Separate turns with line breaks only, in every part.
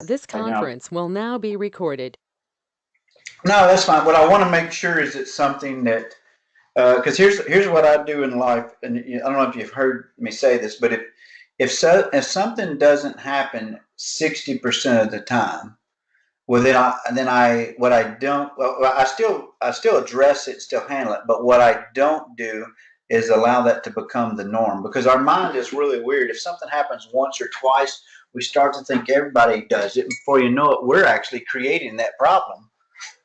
This
Right now.
conference will now be recorded.
No, that's fine. What I want to make sure is it's something that, because here's what I do in life, and I don't know if you've heard me say this, but if something doesn't happen 60% of the time, well then I what I don't well I still address it, still handle it, but what I don't do is allow that to become the norm, because our mind is really weird. If something happens once or twice, we start to think everybody does it. Before you know it, we're actually creating that problem,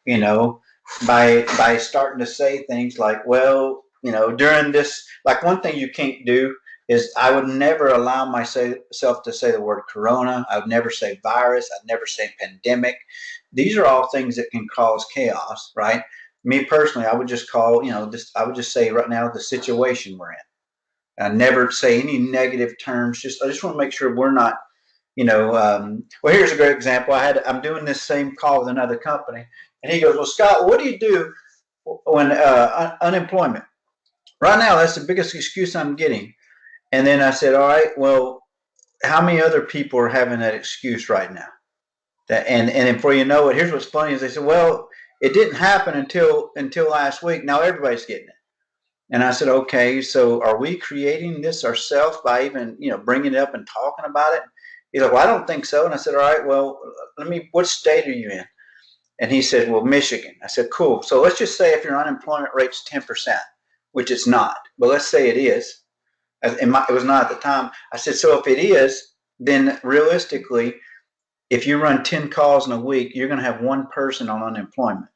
you know, by starting to say things like, well, during this, like, one thing you can't do is, I would never allow myself to say the word corona. I would never say virus. I'd never say pandemic. These are all things that can cause chaos, right? Me personally, I would just call, I would just say right now the situation we're in. I never say any negative terms. I just want to make sure we're not, well, here's a great example. I'm doing this same call with another company, and he goes, well, Scott, what do you do when unemployment? Right now, that's the biggest excuse I'm getting. And then I said, all right, well, how many other people are having that excuse right now? And before you know it, here's what's funny is they said, well, it didn't happen until last week. Now everybody's getting it. And I said, okay, so are we creating this ourselves by even, bringing it up and talking about it? He's like, well, I don't think so. And I said, all right, well, what state are you in? And he said, well, Michigan. I said, cool. So let's just say if your unemployment rate's 10%, which it's not, but let's say it is. It was not at the time. I said, so if it is, then realistically, if you run 10 calls in a week, you're going to have one person on unemployment.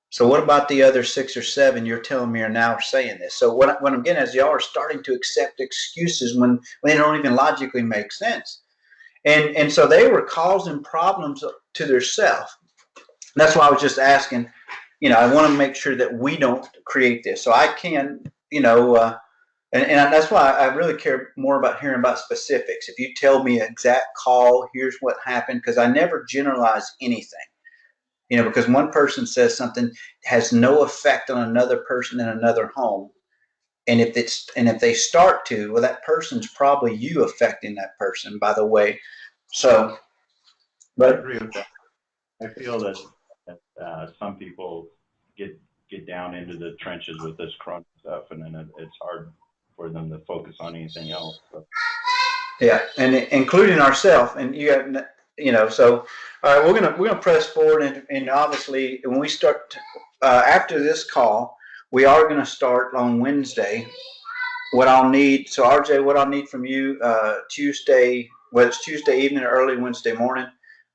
So what about the other 6 or 7 you're telling me are now saying this? So what I'm getting is, y'all are starting to accept excuses when they don't even logically make sense. And so they were causing problems to themselves. That's why I was just asking, I want to make sure that we don't create this. So I can, and that's why I really care more about hearing about specifics. If you tell me exact call, here's what happened, because I never generalize anything. Because one person says something has no effect on another person in another home. And if they start to, well, that person's probably you affecting that person, by the way. So,
I agree with that. I feel that some people get down into the trenches with this chronic stuff, and then it's hard for them to focus on anything else. So.
Yeah, and including ourselves, and so all right, we're gonna press forward, and obviously when we start after this call, we are gonna start on Wednesday. What I'll need, so RJ, what I'll need from you Tuesday, whether it's Tuesday evening or early Wednesday morning,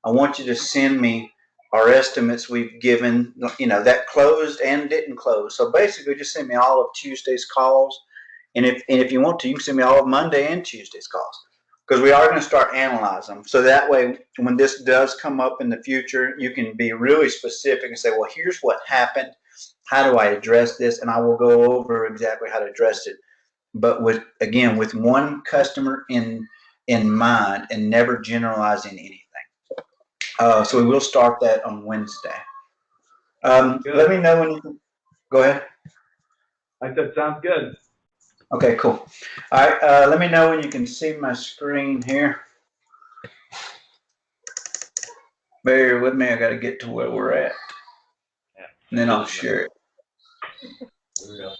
I want you to send me our estimates we've given, that closed and didn't close. So basically, just send me all of Tuesday's calls, and if you want to, you can send me all of Monday and Tuesday's calls, because we are going to start analyzing them. So that way, when this does come up in the future, you can be really specific and say, well, here's what happened. How do I address this? And I will go over exactly how to address it, but with one customer in mind, and never generalizing anything. So we will start that on Wednesday. Let me know when you can. Go ahead.
I said, sounds good.
Okay, cool. All right, let me know when you can see my screen here. Bear with me, I got to get to where we're at.
Yeah.
And then I'll share it.
Here we go.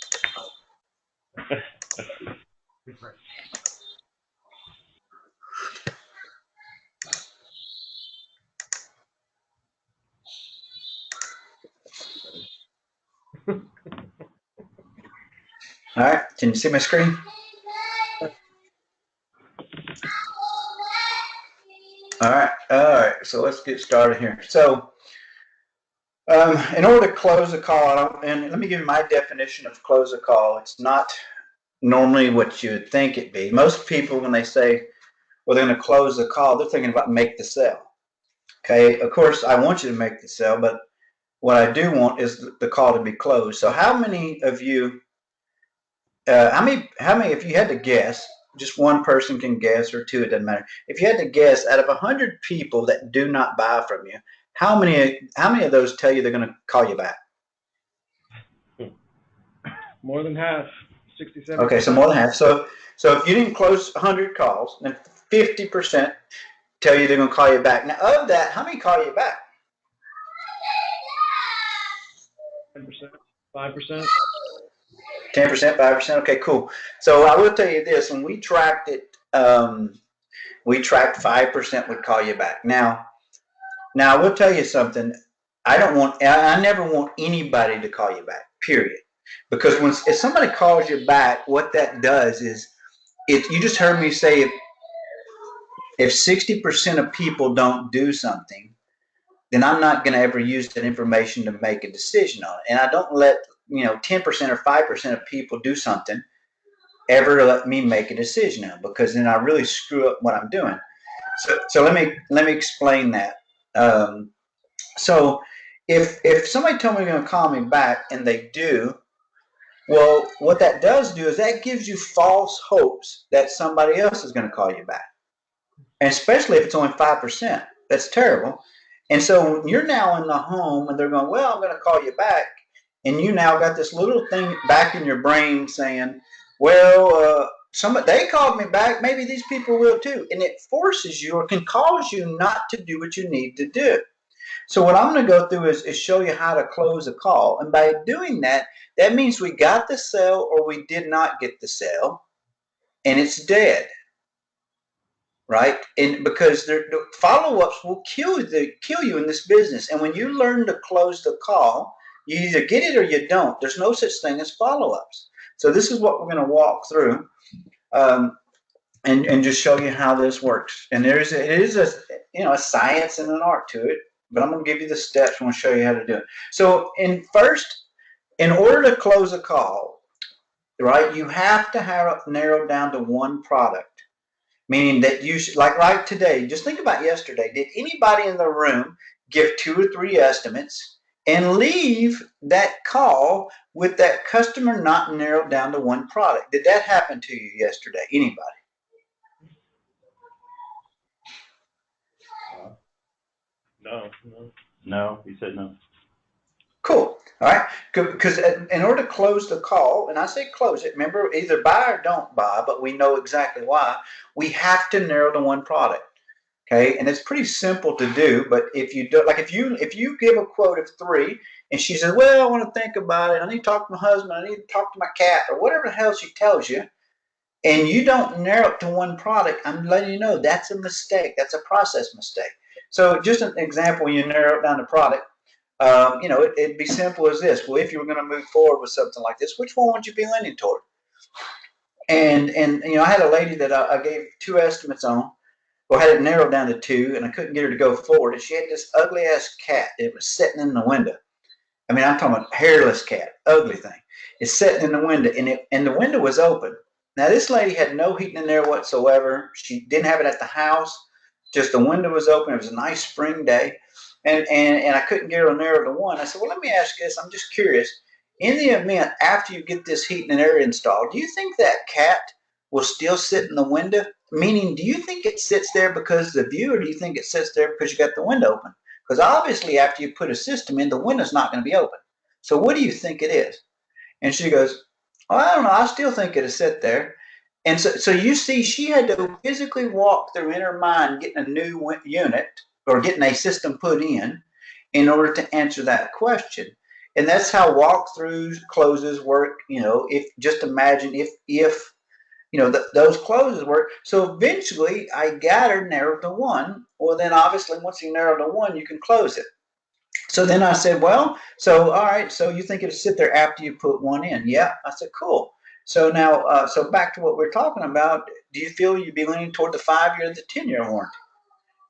All right, can you see my screen? All right, so let's get started here. So in order to close a call, and let me give you my definition of close a call. It's not normally what you would think it'd be. Most people, when they say, well, they're going to close the call, they're thinking about make the sale. Okay, of course, I want you to make the sale, but what I do want is the call to be closed. So how many of you, how many, if you had to guess, just one person can guess, or two, it doesn't matter. If you had to guess, out of 100 people that do not buy from you, how many of those tell you they're going to call you back?
More than half, 67.
Okay, so more than half. So if you didn't close 100 calls, then 50%, tell you they're going to call you back. Now, of that, how many call you back?
10%, 5%.
10%, 5%. Okay, cool. So I will tell you this: when we tracked it, we tracked 5% would call you back. Now I will tell you something. I never want anybody to call you back. Period. Because if somebody calls you back, what that does is, if you just heard me say, if 60% of people don't do something, then I'm not going to ever use that information to make a decision on it. And I don't let 10% or 5% of people do something ever let me make a decision on, because then I really screw up what I'm doing. So let me explain that. So if somebody told me they're going to call me back and they do, well, what that does do is that gives you false hopes that somebody else is going to call you back, and especially if it's only 5%. That's terrible. And so you're now in the home and they're going, well, I'm going to call you back. And you now got this little thing back in your brain saying, well, they called me back. Maybe these people will too. And it forces you, or can cause you, not to do what you need to do. So what I'm going to go through is show you how to close a call. And by doing that, that means we got the sale or we did not get the sale, and it's dead. Right? And because the follow-ups will kill you in this business. And when you learn to close the call, you either get it or you don't. There's no such thing as follow-ups. So this is what we're going to walk through, and just show you how this works. And it is a science and an art to it, but I'm going to give you the steps. I'm going to show you how to do it. So in order to close a call, right, you have to narrow down to one product. Meaning that you should, like today, just think about yesterday. Did anybody in the room give 2 or 3 estimates and leave that call with that customer not narrowed down to one product? Did that happen to you yesterday? Anybody?
No, he said no.
Cool. All right. Because in order to close the call, and I say close it, remember, either buy or don't buy, but we know exactly why, we have to narrow to one product. Okay, and it's pretty simple to do, but if you do, like if you give a quote of 3 and she says, well, I want to think about it, I need to talk to my husband, I need to talk to my cat, or whatever the hell she tells you, and you don't narrow it to one product, I'm letting you know that's a mistake. That's a process mistake. So just an example, you narrow it down to product. It'd be simple as this. Well, if you were going to move forward with something like this, which one would you be leaning toward? And I had a lady that I gave 2 estimates on. Well, I had it narrowed down to 2, and I couldn't get her to go forward. And she had this ugly ass cat. It was sitting in the window. I mean, I'm talking about hairless cat, ugly thing. It's sitting in the window, and the window was open. Now, this lady had no heating in there whatsoever. She didn't have it at the house. Just the window was open. It was a nice spring day, and I couldn't get her to narrow to 1. I said, well, let me ask you this. I'm just curious. In the event after you get this heating and air installed, do you think that cat will still sit in the window? Meaning, do you think it sits there because of the view, or do you think it sits there because you got the window open? Because obviously, after you put a system in, the window's not going to be open. So what do you think it is? And she goes, oh, I don't know. I still think it'll sit there. And so you see, she had to physically walk through in her mind getting a new unit or getting a system put in order to answer that question. And that's how walkthroughs, closes work. If just imagine if those closes work. So eventually I got her narrowed to 1. Well, then obviously once you narrow to 1, you can close it. So then I said, well, so all right, so you think it'll sit there after you put 1 in? Yeah. I said, cool. So now, so back to what we're talking about. Do you feel you'd be leaning toward the 5-year or the 10-year warranty?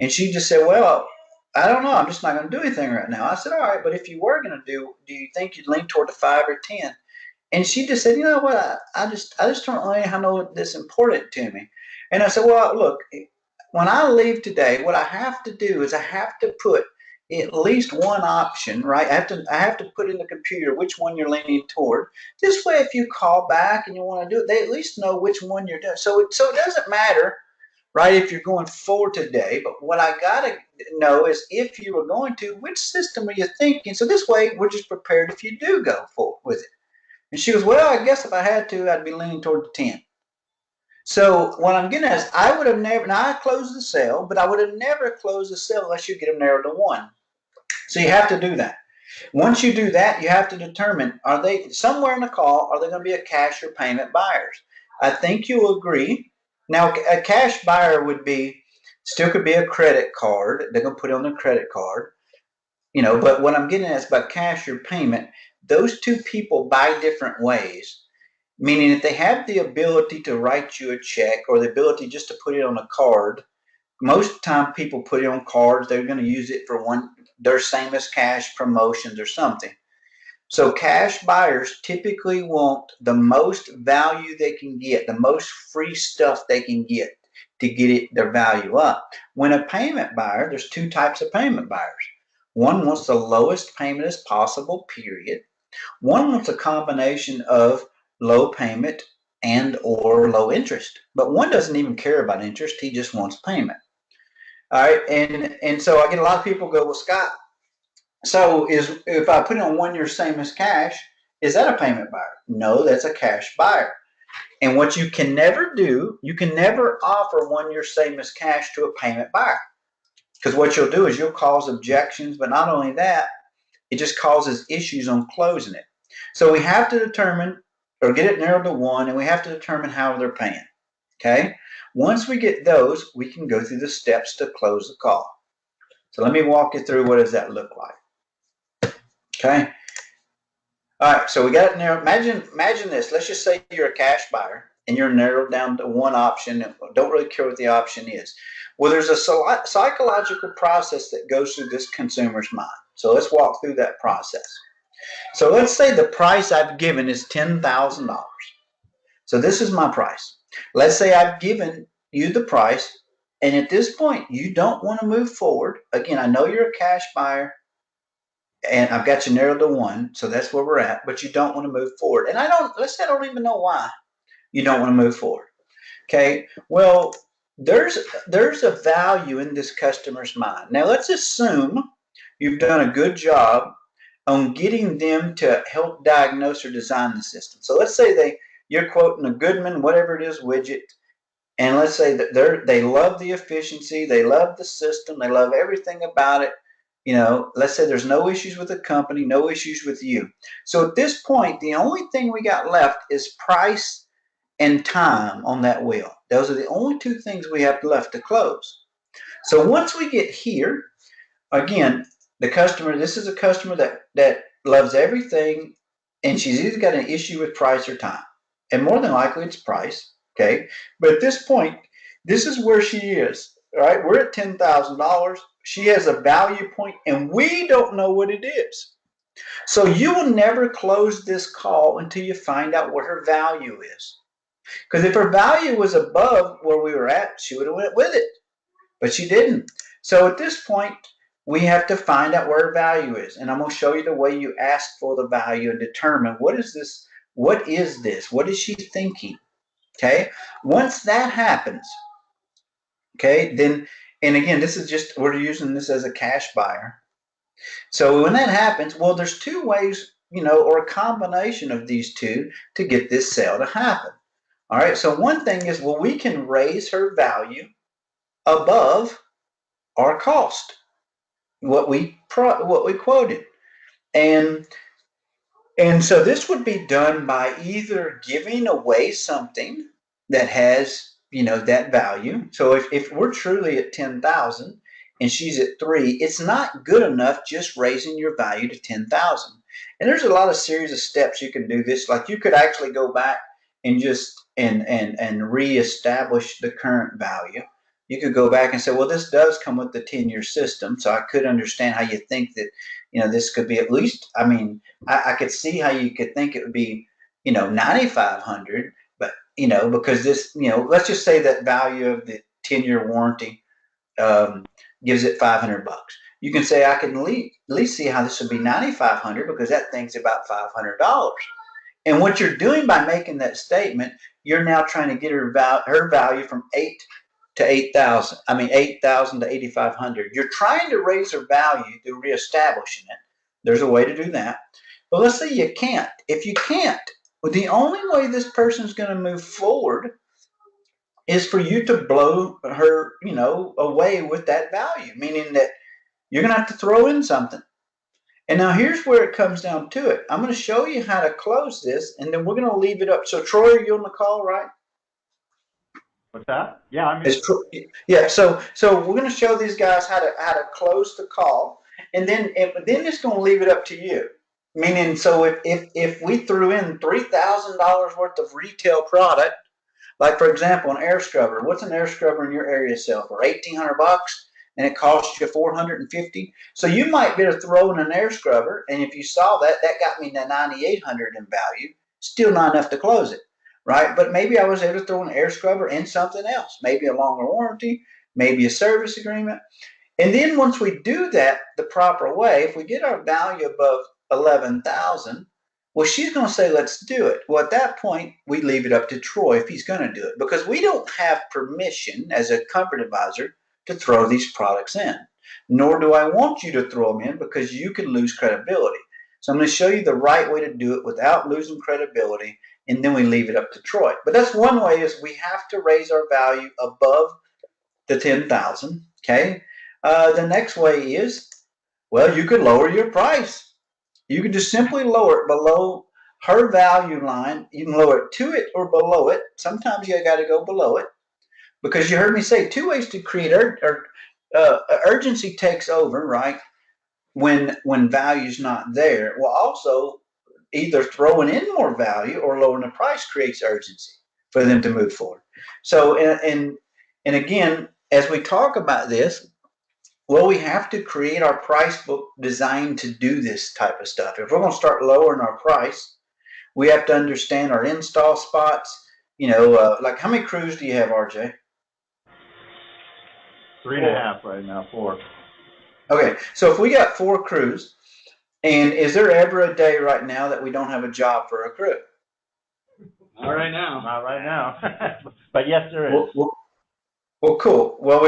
And she just said, well, I don't know. I'm just not going to do anything right now. I said, all right, but if you were going to do you think you'd lean toward the 5 or 10? And she just said, you know what? I just don't really know this important to me. And I said, well, look, when I leave today, what I have to do is I have to put at least one option, right? I have to put in the computer which one you're leaning toward. This way, if you call back and you want to do it, they at least know which one you're doing. So it doesn't matter, right, if you're going forward today. But what I got to know is if you were going to, which system are you thinking? So this way, we're just prepared if you do go forward with it. And she goes, well, I guess if I had to, I'd be leaning toward the 10. So what I'm getting at is I would have never, now I closed the sale, but I would have never closed the sale unless you get them narrowed to one. So you have to do that. Once you do that, you have to determine, are they somewhere in the call, are they going to be a cash or payment buyers? I think you'll agree. Now, a cash buyer would be, still could be a credit card. They're going to put it on their credit card, but what I'm getting at is about cash or payment. Those two people buy different ways, meaning if they have the ability to write you a check or the ability just to put it on a card. Most of the time people put it on cards. They're going to use it for their same as cash promotions or something. So cash buyers typically want the most value they can get, the most free stuff they can get to get their value up. When a payment buyer, there's two types of payment buyers. One wants the lowest payment as possible, period. One wants a combination of low payment and or low interest. But one doesn't even care about interest. He just wants payment. All right. And so I get a lot of people go, well, Scott, so if I put it on 1 year same as cash, is that a payment buyer? No, that's a cash buyer. And what you can never do, you can never offer 1 year same as cash to a payment buyer. Because what you'll do is you'll cause objections, but not only that, it just causes issues on closing it. So we have to determine or get it narrowed to one, and we have to determine how they're paying. Okay. Once we get those, we can go through the steps to close the call. So let me walk you through what does that look like. Okay. All right. So we got it narrowed. Imagine this. Let's just say you're a cash buyer and you're narrowed down to one option and don't really care what the option is. Well, there's a psychological process that goes through this consumer's mind. So let's walk through that process. So let's say the price I've given is $10,000. So this is my price. Let's say I've given you the price, and at this point, you don't want to move forward. Again, I know you're a cash buyer, and I've got you narrowed to one, so that's where we're at, but you don't want to move forward. And let's say I don't even know why you don't want to move forward. Okay, well, there's a value in this customer's mind. Now, let's assume you've done a good job on getting them to help diagnose or design the system. So let's say you're quoting a Goodman, whatever it is, widget, and let's say that they love the efficiency, they love the system, they love everything about it. Let's say there's no issues with the company, no issues with you. So at this point, the only thing we got left is price and time on that wheel. Those are the only two things we have left to close. So once we get here, again, this is a customer that loves everything, and she's either got an issue with price or time. And more than likely it's price. Okay. But at this point, this is where she is. All right. We're at $10,000. She has a value point, and we don't know what it is. So you will never close this call until you find out what her value is. Because if her value was above where we were at, she would have went with it. But she didn't. So at this point, we have to find out where her value is. And I'm going to show you the way you ask for the value and determine what is this? What is this? What is she thinking? Okay. Once that happens, okay, then, and again, we're using this as a cash buyer. So when that happens, well, there's two ways, or a combination of these two to get this sale to happen. All right. So one thing is, well, we can raise her value above our cost, what we quoted. And so this would be done by either giving away something that has, that value. So if we're truly at 10,000 and she's at 3, it's not good enough just raising your value to 10,000. And there's a lot of series of steps you can do this. Like you could actually go back and just and reestablish the current value. You could go back and say, well, this does come with the 10-year system. So I could understand how you think that, this could be at least, I could see how you could think it would be, 9,500, but, because this, let's just say that value of the 10-year warranty gives it $500. You can say, I can at least see how this would be 9,500 because that thing's about $500. And what you're doing by making that statement, you're now trying to get her value from 8 to 8,000. 8,000 to 8,500. You're trying to raise her value through reestablishing it. There's a way to do that. But let's say you can't. If you can't, the only way this person's going to move forward is for you to blow her, away with that value, meaning that you're going to have to throw in something. And now here's where it comes down to it. I'm going to show you how to close this, and then we're going to leave it up. So, Troy, are you on the call, right?
What's that? Yeah, I'm here.
Yeah. So we're going to show these guys how to close the call, and then it's going to leave it up to you. Meaning, so if we threw in $3,000 worth of retail product, like for example, an air scrubber. What's an air scrubber in your area sell for? $1,800, and it costs you $450. So you might be able to throw in an air scrubber, and if you saw that, that got me to $9,800 in value. Still not enough to close it, right? But maybe I was able to throw an air scrubber and something else, maybe a longer warranty, maybe a service agreement. And then once we do that the proper way, if we get our value above 11,000, well, she's going to say, let's do it. Well, at that point, we leave it up to Troy if he's going to do it, because we don't have permission as a comfort advisor to throw these products in, nor do I want you to throw them in, because you can lose credibility. So I'm going to show you the right way to do it without losing credibility, and then we leave it up to Troy. But that's one way, is we have to raise our value above the 10,000. Okay. The next way is, well, you could lower your price. You can just simply lower it below her value line. You can lower it to it or below it. Sometimes you got to go below it, because you heard me say two ways to create urgency takes over, right? When value's not there. Well, also either throwing in more value or lowering the price creates urgency for them to move forward. So, and again, as we talk about this, well, we have to create our price book designed to do this type of stuff. If we're going to start lowering our price, we have to understand our install spots. Like how many crews do you have, RJ?
3.5 right now, 4.
Okay, so if we got 4 crews, and is there ever a day right now that we don't have a job for a crew?
Not right now.
Not right now. But yes, there is.
Well, cool. Well,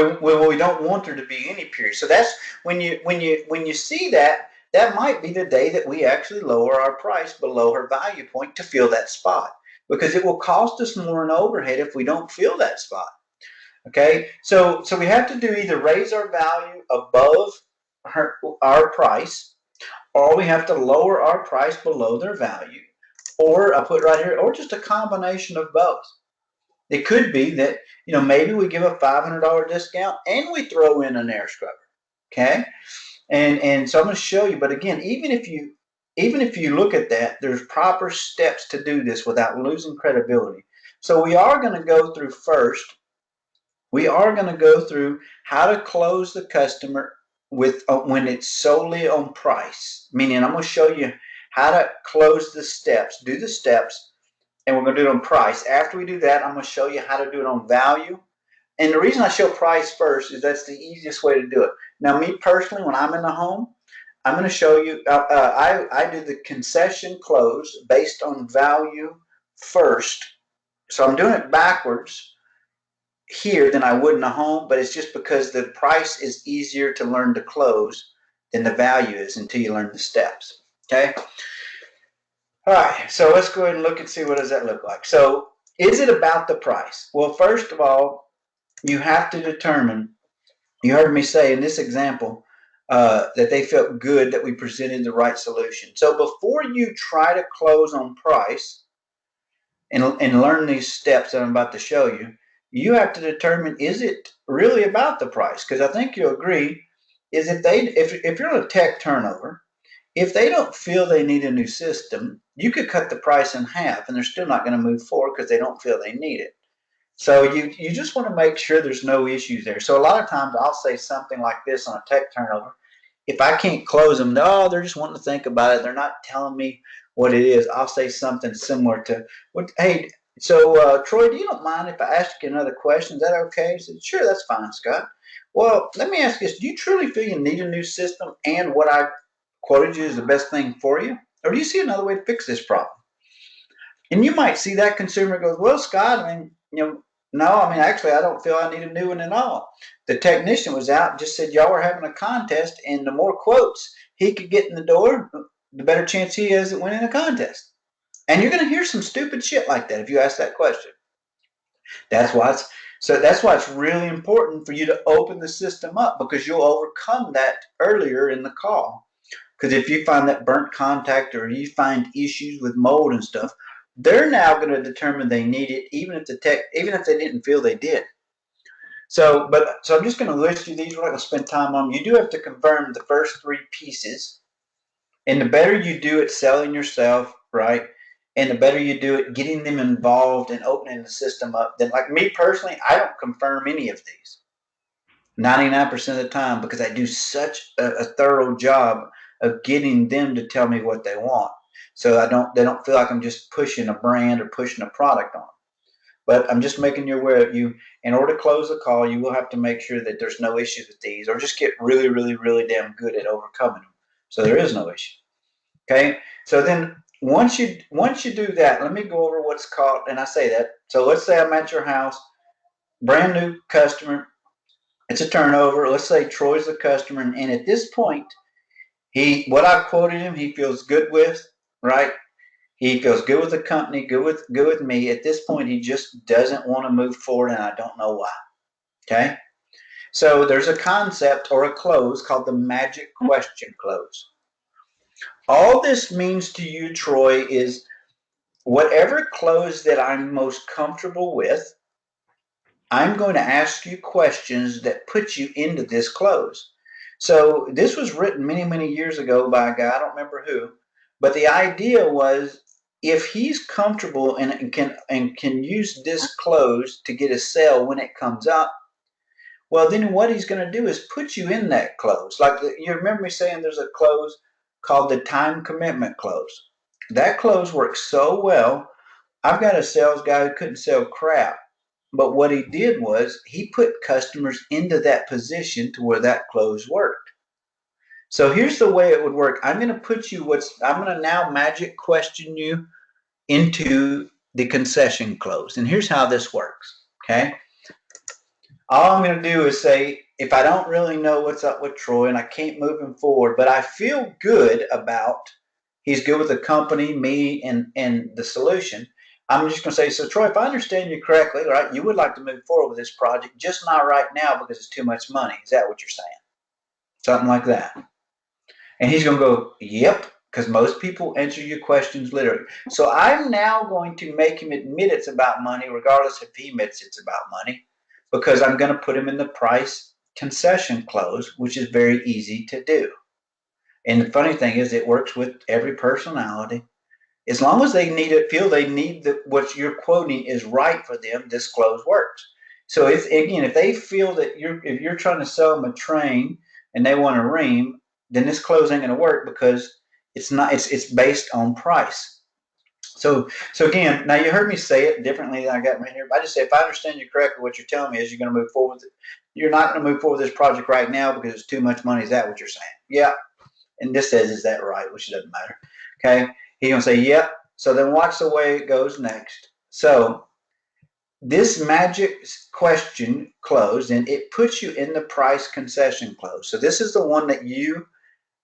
we don't want there to be any period. So that's when you see that, that might be the day that we actually lower our price below her value point to fill that spot, because it will cost us more in overhead if we don't fill that spot. Okay, so we have to do either raise our value above our price, or we have to lower our price below their value, or I put right here, or just a combination of both. It could be that, maybe we give a $500 discount and we throw in an air scrubber. Okay. And so I'm going to show you, but again, even if you look at that, there's proper steps to do this without losing credibility. So we are going to go through first, how to close the customer with when it's solely on price, meaning I'm going to show you how to close the steps, do the steps, and we're going to do it on price. After we do that, I'm going to show you how to do it on value. And the reason I show price first is that's the easiest way to do it. Now, me personally, when I'm in the home, I'm going to show you, I do the concession close based on value first. So I'm doing it backwards here than I would in the home, but it's just because the price is easier to learn to close than the value is until you learn the steps. Okay. All right, so let's go ahead and look and see what does that look like. So is it about the price? Well, first of all, you have to determine, you heard me say in this example, that they felt good that we presented the right solution. So before you try to close on price and learn these steps that I'm about to show you, you have to determine, is it really about the price? Because I think you'll agree, is if you're on a tech turnover, if they don't feel they need a new system, you could cut the price in half and they're still not going to move forward because they don't feel they need it. So you just want to make sure there's no issues there. So a lot of times I'll say something like this on a tech turnover. If I can't close them, no, they're just wanting to think about it. They're not telling me what it is. I'll say something similar to, hey, so Troy, do you don't mind if I ask you another question? Is that okay? He said, sure, that's fine, Scott. Well, let me ask you this. Do you truly feel you need a new system and what I quoted you is the best thing for you? Or do you see another way to fix this problem? And you might see that consumer goes, well, Scott, no, actually, I don't feel I need a new one at all. The technician was out and just said, y'all were having a contest, and the more quotes he could get in the door, the better chance he has at winning a contest. And you're going to hear some stupid shit like that if you ask that question. That's why So that's why it's really important for you to open the system up, because you'll overcome that earlier in the call. Because if you find that burnt contact or you find issues with mold and stuff, they're now going to determine they need it, even if they didn't feel they did. So I'm just going to list you these. We're not going to spend time on them. You do have to confirm the first three pieces, and the better you do at selling yourself, right? And the better you do at getting them involved and opening the system up, then like me personally, I don't confirm any of these 99% of the time, because I do such a thorough job of getting them to tell me what they want. So they don't feel like I'm just pushing a brand or pushing a product on them. But I'm just making you aware of you. In order to close the call, you will have to make sure that there's no issues with these, or just get really, really, really damn good at overcoming them. So there is no issue. Okay. So then once you do that, let me go over what's called, and I say that. So let's say I'm at your house, brand new customer. It's a turnover. Let's say Troy's the customer, and at this point, what I quoted him, he feels good with, right? He feels good with the company, good with me. At this point, he just doesn't want to move forward, and I don't know why. Okay? So there's a concept or a close called the magic question close. All this means to you, Troy, is whatever close that I'm most comfortable with, I'm going to ask you questions that put you into this close. So this was written many, many years ago by a guy, I don't remember who, but the idea was, if he's comfortable and can use this close to get a sale when it comes up, well, then what he's going to do is put you in that close. Like you remember me saying there's a close called the time commitment close. That close works so well. I've got a sales guy who couldn't sell crap, but what he did was he put customers into that position to where that close worked. So here's the way it would work. I'm going to now magic question you into the concession close. And here's how this works. Okay. All I'm going to do is say, if I don't really know what's up with Troy and I can't move him forward, but I feel good about he's good with the company, me, and the solution, I'm just going to say, so Troy, if I understand you correctly, right, you would like to move forward with this project, just not right now because it's too much money. Is that what you're saying? Something like that. And he's going to go, yep, because most people answer your questions literally. So I'm now going to make him admit it's about money, regardless if he admits it's about money, because I'm going to put him in the price concession close, which is very easy to do. And the funny thing is, it works with every personality. As long as they feel they need what you're quoting is right for them, this close works. So if they feel that if you're trying to sell them a train and they want a ream, then this close ain't going to work, because it's based on price. So again, now you heard me say it differently than I got right here. I just say, if I understand you correctly, what you're telling me is you're going to move forward with it. You're not going to move forward with this project right now because it's too much money. Is that what you're saying? Yeah. And this says, is that right? Which doesn't matter. Okay. He's going to say, yep. So then watch the way it goes next. So this magic question close, and it puts you in the price concession close. So this is the one that you,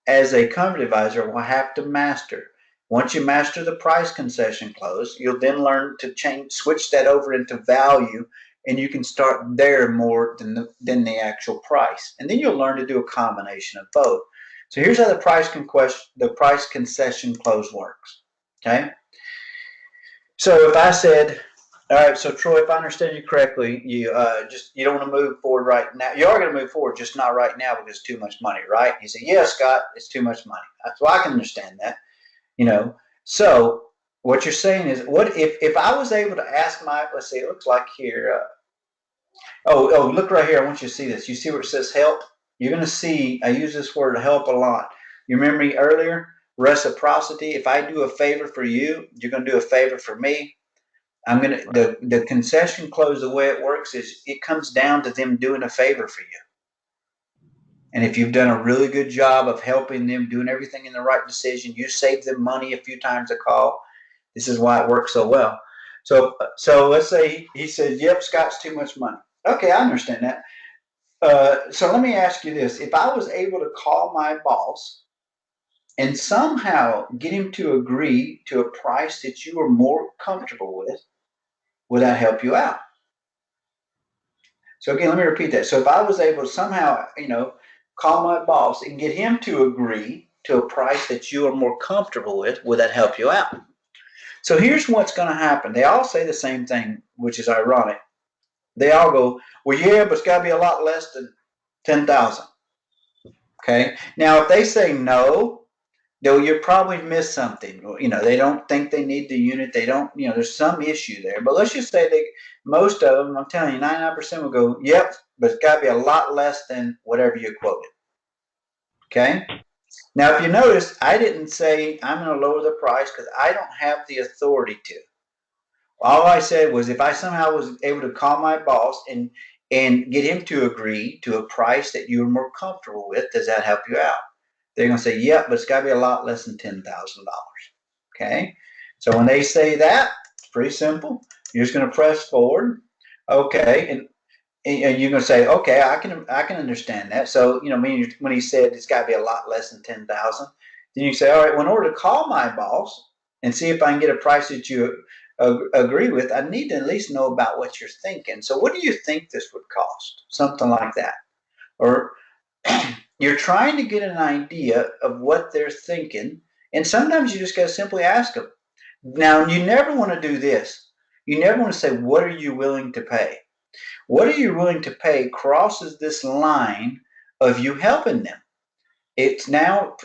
as a company advisor, will have to master. Once you master the price concession close, you'll then learn to switch that over into value, and you can start there more than the actual price. And then you'll learn to do a combination of both. So here's how the price concession close works. Okay. So if I said, all right, so Troy, if I understand you correctly, you don't want to move forward right now. You are going to move forward, just not right now because it's too much money, right? He said, yeah, Scott, it's too much money. So I can understand that, So what you're saying is, what if I was able to ask let's see, it looks like here. Look right here. I want you to see this. You see where it says help? You're going to see, I use this word help a lot. You remember me earlier? Reciprocity. If I do a favor for you, you're going to do a favor for me. The concession close, the way it works is it comes down to them doing a favor for you. And if you've done a really good job of helping them, doing everything in the right decision, you save them money a few times a call. This is why it works so well. So let's say he said, yep, Scott's too much money. Okay, I understand that. So let me ask you this. If I was able to call my boss and somehow get him to agree to a price that you are more comfortable with, would that help you out? So again, let me repeat that. So if I was able to somehow, call my boss and get him to agree to a price that you are more comfortable with, would that help you out? So here's what's going to happen. They all say the same thing, which is ironic. They all go, well, yeah, but it's got to be a lot less than 10,000. Okay. Now, if they say no, though, you probably missed something. They don't think they need the unit. They don't, there's some issue there. But let's just say most of them, I'm telling you, 99% will go, yep, but it's got to be a lot less than whatever you quoted. Okay. Now, if you notice, I didn't say I'm going to lower the price because I don't have the authority to. All I said was if I somehow was able to call my boss and get him to agree to a price that you're more comfortable with, does that help you out? They're going to say, yep, but it's got to be a lot less than $10,000. Okay. So when they say that, it's pretty simple. You're just going to press forward. Okay. And you're going to say, okay, I can understand that. So, when he said it's got to be a lot less than 10,000, then you say, all right, well, in order to call my boss and see if I can get a price that you agree with, I need to at least know about what you're thinking. So what do you think this would cost? Something like that. Or you're trying to get an idea of what they're thinking. And sometimes you just got to simply ask them. Now, you never want to do this. You never want to say, what are you willing to pay? What are you willing to pay crosses this line of you helping them. It's now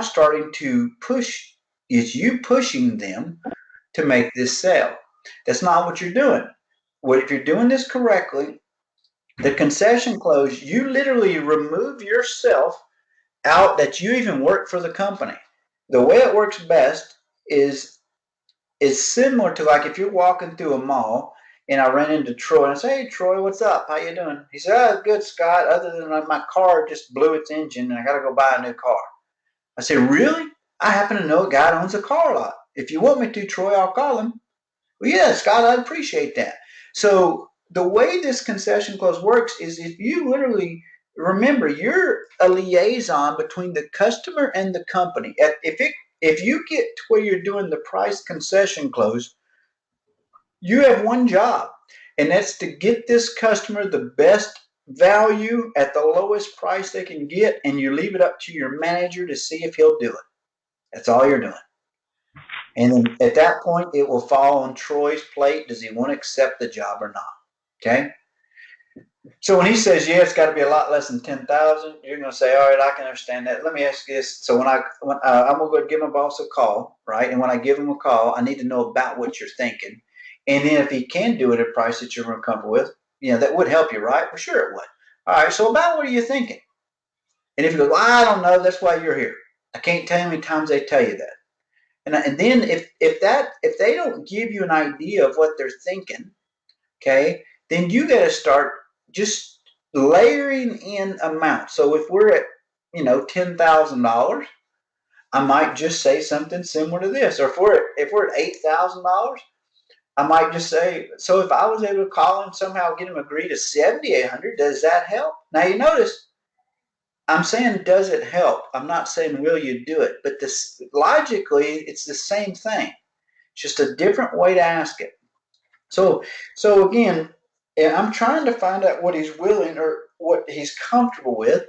starting to push. It's you pushing them to make this sale. That's not what you're doing. If you're doing this correctly, the concession clause, you literally remove yourself out that you even work for the company. The way it works best is similar to like if you're walking through a mall and I ran into Troy and I say, hey, Troy, what's up? How you doing? He said, oh, good, Scott. Other than my car just blew its engine and I got to go buy a new car. I said, really? I happen to know a guy that owns a car lot. If you want me to, Troy, I'll call him. Well, yeah, Scott, I'd appreciate that. So the way this concession clause works is if you literally remember, you're a liaison between the customer and the company. If you get to where you're doing the price concession clause, you have one job, and that's to get this customer the best value at the lowest price they can get, and you leave it up to your manager to see if he'll do it. That's all you're doing. And then at that point, it will fall on Troy's plate. Does he want to accept the job or not? Okay. So when he says, yeah, it's got to be a lot less than 10,000, you're going to say, all right, I can understand that. Let me ask you this. So I'm going to go give my boss a call, right? And when I give him a call, I need to know about what you're thinking. And then if he can do it at a price that you're more comfortable with, that would help you, right? Well, sure it would. All right. So about what are you thinking? And if you go, well, I don't know, that's why you're here. I can't tell you how many times they tell you that. And then if they don't give you an idea of what they're thinking, okay, then you got to start just layering in amounts. So if we're at $10,000, I might just say something similar to this. Or if we're at $8,000, I might just say, so if I was able to call him somehow get him agree to 7,800, does that help? Now you notice I'm saying, does it help? I'm not saying, will you do it? But this logically, it's the same thing. It's just a different way to ask it. So again, I'm trying to find out what he's willing or what he's comfortable with.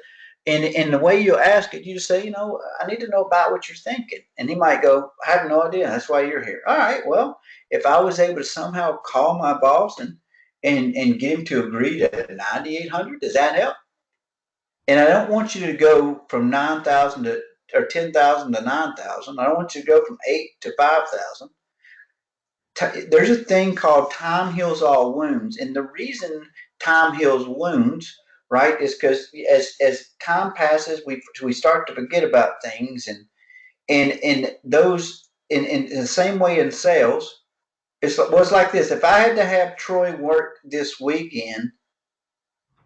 And the way you ask it, you just say, I need to know about what you're thinking. And he might go, I have no idea. That's why you're here. All right, well, if I was able to somehow call my boss and get him to agree to 9,800, does that help? And I don't want you to go from 9,000 or 10,000 to 9,000. I don't want you to go from 8 to 5,000. There's a thing called time heals all wounds, and the reason time heals wounds, right, is because as time passes, we start to forget about things, and those in the same way in sales, it's like this. If I had to have Troy work this weekend,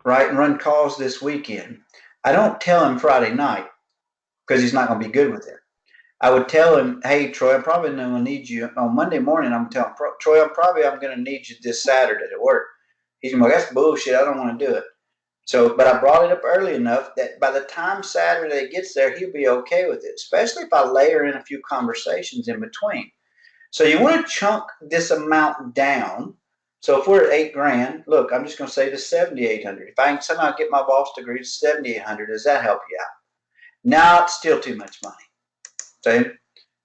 right, and run calls this weekend, I don't tell him Friday night because he's not going to be good with it. I would tell him, hey, Troy, I'm probably going to need you on Monday morning. I'm telling Troy, I'm going to need you this Saturday to work. He's going to be like, that's bullshit. I don't want to do it. So, but I brought it up early enough that by the time Saturday gets there, he'll be okay with it, especially if I layer in a few conversations in between. So you want to chunk this amount down So if we're at $8,000, look, I'm just going to say to 7,800. If I can somehow get my boss to agree to 7,800, does that help you out? No, it's still too much money. See?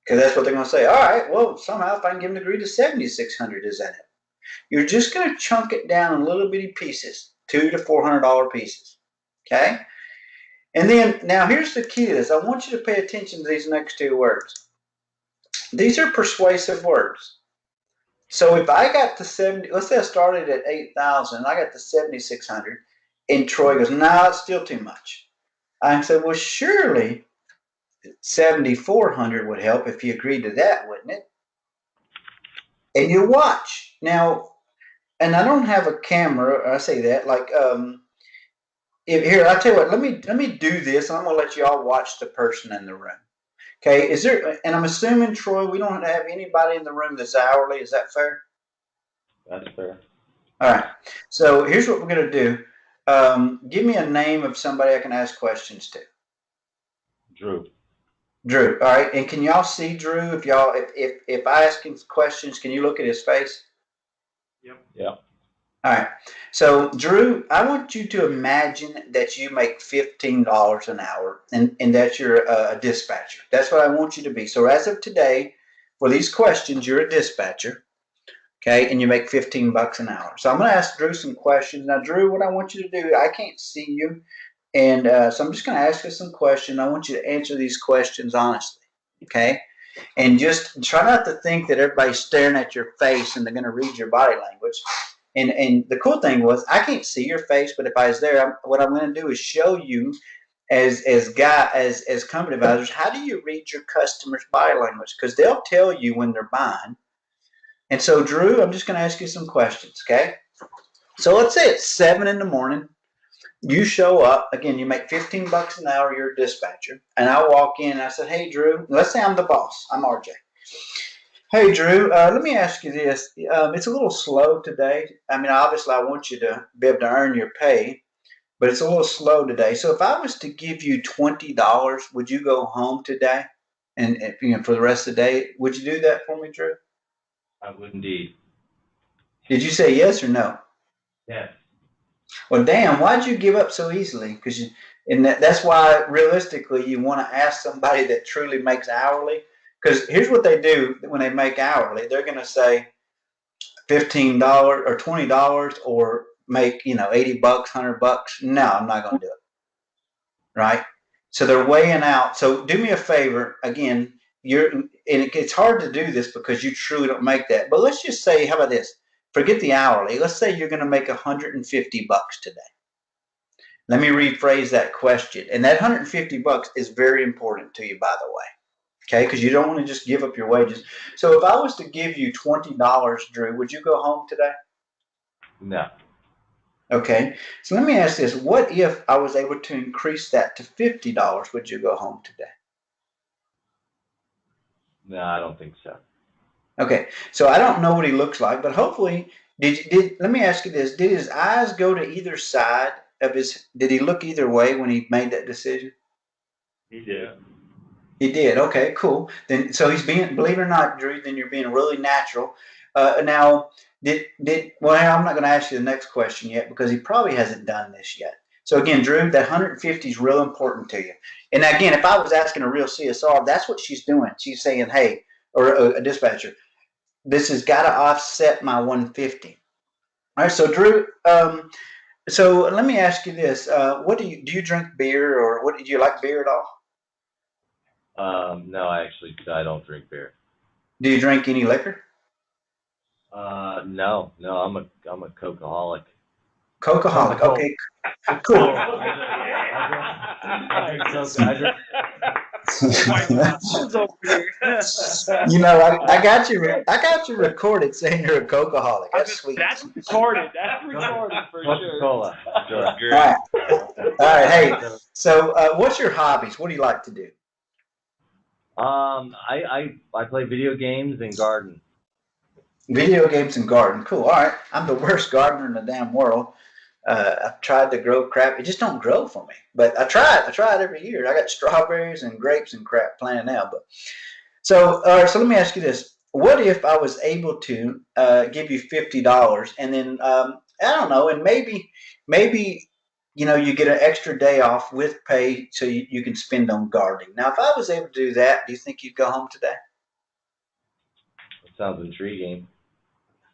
Because that's what they're going to say. All right, well, somehow if I can get them to agree to 7,600, does that help? You're just going to chunk it down in little bitty pieces, $200 to $400 pieces. Okay? And then, now here's the key to this. I want you to pay attention to these next two words. These are persuasive words. So if I got to 70, let's say I started at 8,000, I got to 7,600, and Troy goes, no, it's still too much. I said, well, surely 7,400 would help if you agreed to that, wouldn't it? And you watch. Now, and I don't have a camera, I say that, like, if here, I tell you what, let me do this, and I'm gonna let you all watch the person in the room. Okay, is there, and I'm assuming, Troy, we don't have anybody in the room that's hourly, is that fair?
That's fair.
All right, so here's what we're gonna do. Give me a name of somebody I can ask questions to.
Drew.
Drew, all right, and can y'all see Drew? If I ask him questions, can you look at his face?
Yep.
Yep.
All right. So, Drew, I want you to imagine that you make $15 an hour and that you're a dispatcher. That's what I want you to be. So, as of today, for these questions, you're a dispatcher, okay, and you make $15 an hour. So, I'm going to ask Drew some questions. Now, Drew, what I want you to do, I can't see you, and so I'm just going to ask you some questions. I want you to answer these questions honestly, okay? And just try not to think that everybody's staring at your face and they're going to read your body language. And the cool thing was, I can't see your face, but if I was there, what I'm going to do is show you, as company advisors, how do you read your customers' body language? Because they'll tell you when they're buying. And so, Drew, I'm just going to ask you some questions, okay? So let's say it's 7 in the morning. You show up again. You make $15 an hour. You're a dispatcher, and I walk in and I said, "Hey, Drew." Let's say I'm the boss. I'm RJ. Hey, Drew, let me ask you this. It's a little slow today. I mean, obviously, I want you to be able to earn your pay, but it's a little slow today. So if I was to give you $20, would you go home today and for the rest of the day? Would you do that for me, Drew?
I would indeed.
Did you say yes or no?
Yes.
Well, damn, why'd you give up so easily? That's why realistically you want to ask somebody that truly makes hourly. Because here's what they do when they make hourly. They're going to say $15 or $20 or make, $80, $100. No, I'm not going to do it. Right. So they're weighing out. So do me a favor. Again, it's hard to do this because you truly don't make that. But let's just say, how about this? Forget the hourly. Let's say you're going to make $150 today. Let me rephrase that question. And that $150 is very important to you, by the way. Okay, because you don't want to just give up your wages. So if I was to give you $20, Drew, would you go home today?
No.
Okay, so let me ask this. What if I was able to increase that to $50? Would you go home today?
No, I don't think so.
Okay, so I don't know what he looks like, but hopefully, let me ask you this. Did his eyes go to either side of did he look either way when he made that decision?
He did.
He did. Okay, cool. Then, so he's being, believe it or not, Drew, then you're being really natural. Now, well, I'm not going to ask you the next question yet because he probably hasn't done this yet. So again, Drew, that 150 is real important to you. And again, if I was asking a real CSR, that's what she's doing. She's saying, hey, or a dispatcher, this has got to offset my 150. All right, so Drew, so let me ask you this. What do you drink beer, or do you like beer at all?
No, I don't drink beer.
Do you drink any liquor?
No, I'm a Coca-holic.
Coca-holic. Okay, cool. I got you recorded saying you're a Coca-holic. That's sweet.
That's recorded. That's recorded for sure.
Coca-Cola. Sure.
All right. Hey, so what's your hobbies? What do you like to do?
I play video games and garden.
Video games and garden. Cool. All right. I'm the worst gardener in the damn world. I've tried to grow crap. It just don't grow for me. But I try it every year. I got strawberries and grapes and crap planted now. But so, all right. So let me ask you this: what if I was able to give you $50 and then I don't know, and maybe you get an extra day off with pay so you can spend on gardening. Now, if I was able to do that, do you think you'd go home today?
Sounds intriguing.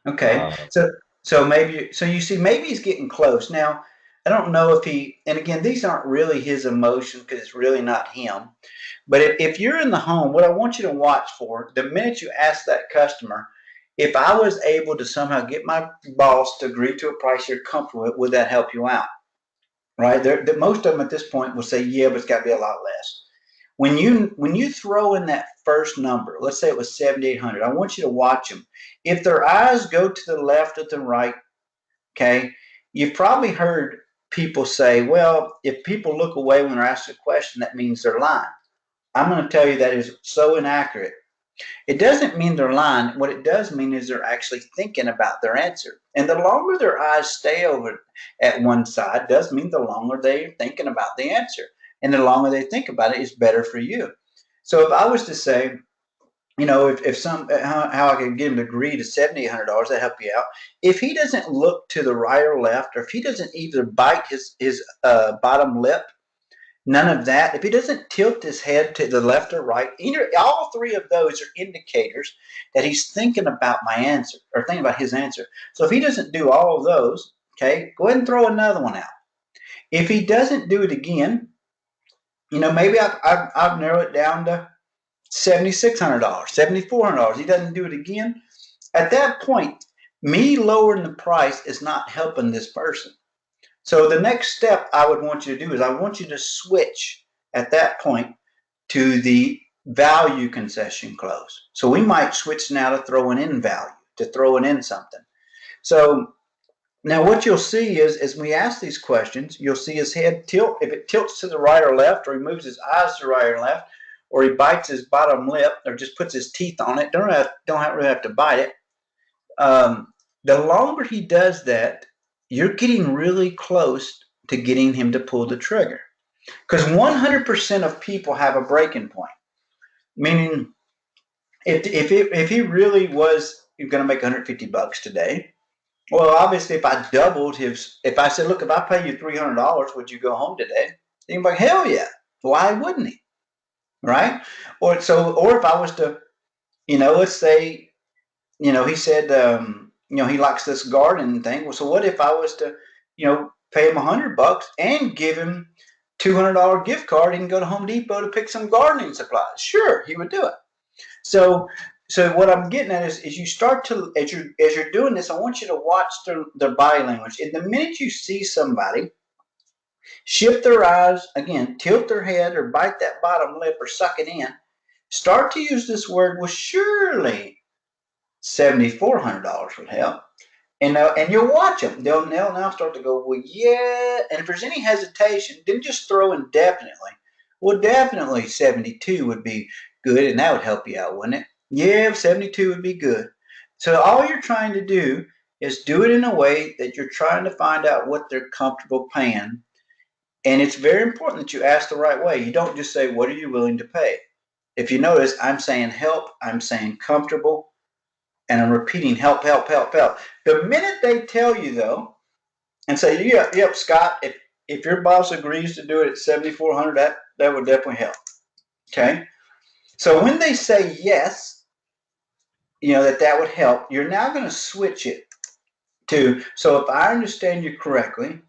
Okay,
Uh,
so maybe so you see maybe he's getting close now. I don't know if he, and again, these aren't really his emotions because it's really not him. But if you're in the home, what I want you to watch for, the minute you ask that customer, if I was able to somehow get my boss to agree to a price you're comfortable with, would that help you out? Right? Most of them at this point will say, yeah, but it's got to be a lot less. When you throw in that first number, let's say it was 7,800, I want you to watch them. If their eyes go to the left or the right, okay, you've probably heard people say, well, if people look away when they're asked a question, that means they're lying. I'm going to tell you that is so inaccurate. It doesn't mean they're lying. What it does mean is they're actually thinking about their answer. And the longer their eyes stay over at one side does mean the longer they're thinking about the answer. And the longer they think about it is better for you. So if I was to say, if some how I can get him to agree to $7,800, that help you out. If he doesn't look to the right or left, or if he doesn't either bite his bottom lip, none of that. If he doesn't tilt his head to the left or right, either all three of those are indicators that he's thinking about my answer or thinking about his answer. So if he doesn't do all of those, okay, go ahead and throw another one out. If he doesn't do it again, maybe I've narrowed it down to $7,600, $7,400. He doesn't do it again. At that point, me lowering the price is not helping this person. So the next step I would want you to do is I want you to switch at that point to the value concession clause. So we might switch now to throwing in value, to throwing in something. So now what you'll see is as we ask these questions, you'll see his head tilt. If it tilts to the right or left, or he moves his eyes to the right or left, or he bites his bottom lip, or just puts his teeth on it, don't really have to bite it. The longer he does that, you're getting really close to getting him to pull the trigger. Because 100% of people have a breaking point. Meaning, if he really was going to make $150 today, well, obviously, if I doubled if I said, look, if I pay you $300, would you go home today? He'd be like, hell yeah. Why wouldn't he? Right? Or if I was to, let's say, he said, he likes this garden thing. Well, so what if I was to, pay him $100 and give him $200 gift card? He can go to Home Depot to pick some gardening supplies. Sure, he would do it. So what I'm getting at is you start to as you're doing this, I want you to watch their body language. And the minute you see somebody shift their eyes again, tilt their head, or bite that bottom lip, or suck it in, start to use this word. Well, surely $7,400 would help. And you'll watch them. They'll now start to go, well, yeah. And if there's any hesitation, then just throw in definitely. Well, definitely 72 would be good, and that would help you out, wouldn't it? Yeah, 72 would be good. So all you're trying to do is do it in a way that you're trying to find out what they're comfortable paying. And it's very important that you ask the right way. You don't just say, what are you willing to pay? If you notice, I'm saying help, I'm saying comfortable, and I'm repeating help, help, help, help. The minute they tell you, though, and say, yep, Scott, if your boss agrees to do it at 7,400, that would definitely help. Okay? So when they say yes, that would help, you're now going to switch it to, so if I understand you correctly,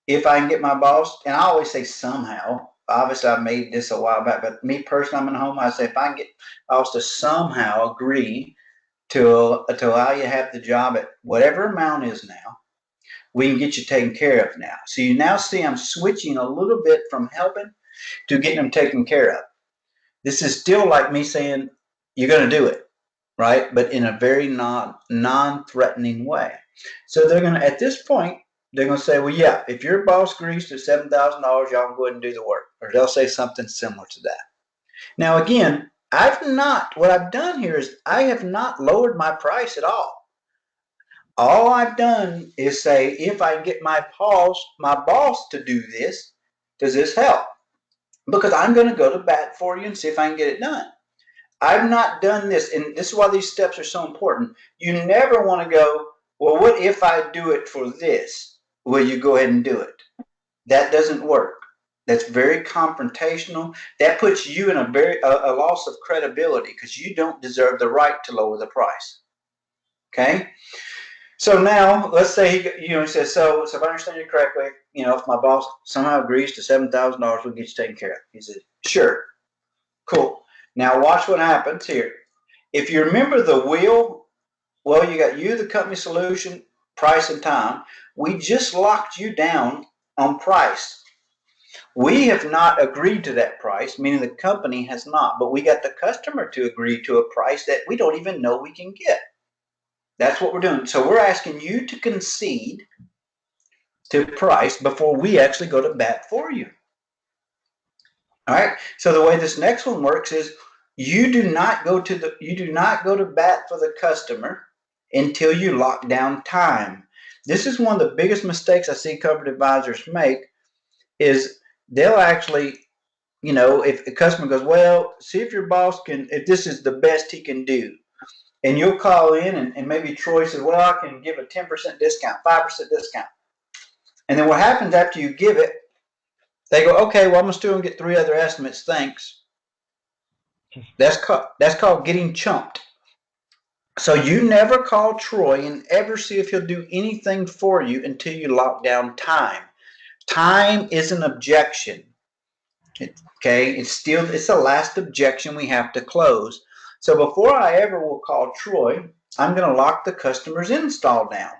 if I can get my boss, and I always say somehow, obviously I made this a while back, but me personally, I'm in home, I say if I can get boss to somehow agree to allow you to have the job at whatever amount is now, we can get you taken care of now. So you now see I'm switching a little bit from helping to getting them taken care of. This is still like me saying you're going to do it, right? But in a very non-threatening way. So they're going to, at this point, they're going to say, well, yeah, if your boss agrees to $7,000, y'all can go ahead and do the work. Or they'll say something similar to that. Now, again, what I've done here is I have not lowered my price at all. All I've done is say, if I get my boss to do this, does this help? Because I'm going to go to bat for you and see if I can get it done. I've not done this, and this is why these steps are so important. You never want to go, well, what if I do it for this? Will you go ahead and do it? That doesn't work. That's very confrontational. That puts you in a loss of credibility because you don't deserve the right to lower the price. Okay. So now let's say he says, so if I understand you correctly, if my boss somehow agrees to $7,000, we'll get you taken care of. He said, sure, cool. Now watch what happens here. If you remember the wheel, well, you got the company solution, price, and time. We just locked you down on price. We have not agreed to that price, meaning the company has not, but we got the customer to agree to a price that we don't even know we can get. That's what we're doing. So we're asking you to concede to price before we actually go to bat for you. All right. So the way this next one works is you do not go to bat for the customer until you lock down time. This is one of the biggest mistakes I see covered advisors make is they'll actually, if a customer goes, well, see if your boss if this is the best he can do. And you'll call in and maybe Troy says, well, I can give a 10% discount, 5% discount. And then what happens after you give it, they go, okay, well, I'm going to still get 3 other estimates. Thanks. That's called getting chumped. So you never call Troy and ever see if he'll do anything for you until you lock down time. Time is an objection. Okay, it's the last objection we have to close. So before I ever will call Troy, I'm going to lock the customer's install down